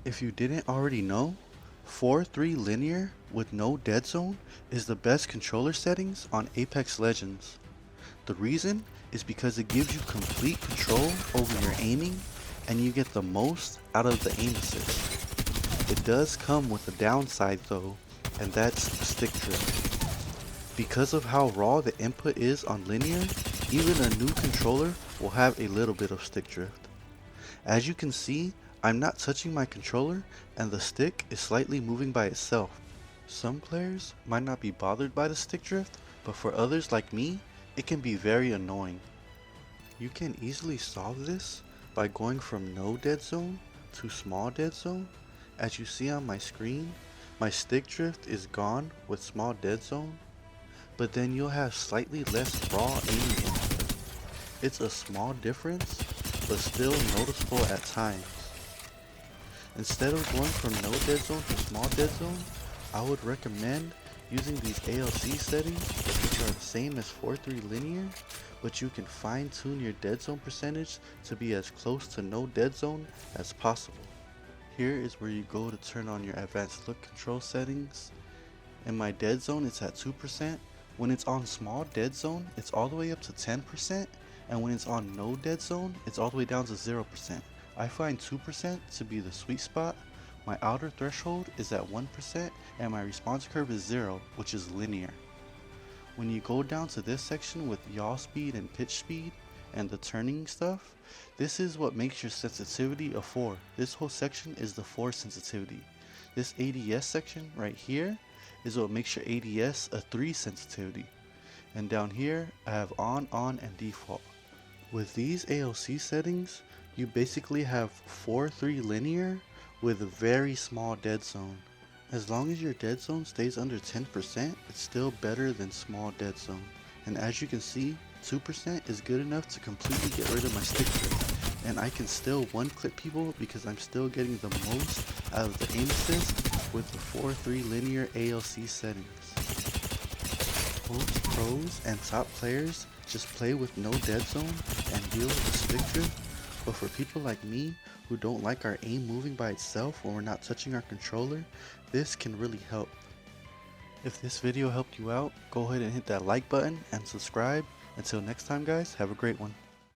If you didn't already know, 4-3 linear with no dead zone is the best controller settings on Apex Legends. The reason is because it gives you complete control over your aiming and you get the most out of the aim assist. It does come with a downside though, and that's stick drift. Because of how raw the input is on linear, even a new controller will have a little bit of stick drift. As you can see, I'm not touching my controller and the stick is slightly moving by itself. Some players might not be bothered by the stick drift, but for others like me, it can be very annoying. You can easily solve this by going from no dead zone to small dead zone. As you see on my screen, my stick drift is gone with small dead zone, but then you'll have slightly less raw aiming input. It's a small difference, but still noticeable at times. Instead of going from no dead zone to small dead zone, I would recommend using these ALC settings, which are the same as 4-3 linear, but you can fine tune your dead zone percentage to be as close to no dead zone as possible. Here is where you go to turn on your advanced look control settings. In my dead zone it's at 2%, when it's on small dead zone it's all the way up to 10%, and when it's on no dead zone it's all the way down to 0%. I find 2% to be the sweet spot. My outer threshold is at 1% and my response curve is 0, which is linear. When you go down to this section with yaw speed and pitch speed and the turning stuff, this is what makes your sensitivity a 4. This whole section is the 4 sensitivity. This ADS section right here is what makes your ADS a 3 sensitivity. And down here I have on, and default. With these ALC settings, you basically have 4-3 linear with a very small dead zone. As long as your dead zone stays under 10%, it's still better than small dead zone. And as you can see, 2% is good enough to completely get rid of my stick drift. And I can still one clip people because I'm still getting the most out of the aim assist with the 4-3 linear ALC settings. Most pros and top players just play with no dead zone and deal with the stick drift, but for people like me who don't like our aim moving by itself when we're not touching our controller, this can really help. If this video helped you out, go ahead and hit that like button and subscribe. Until next time guys, have a great one.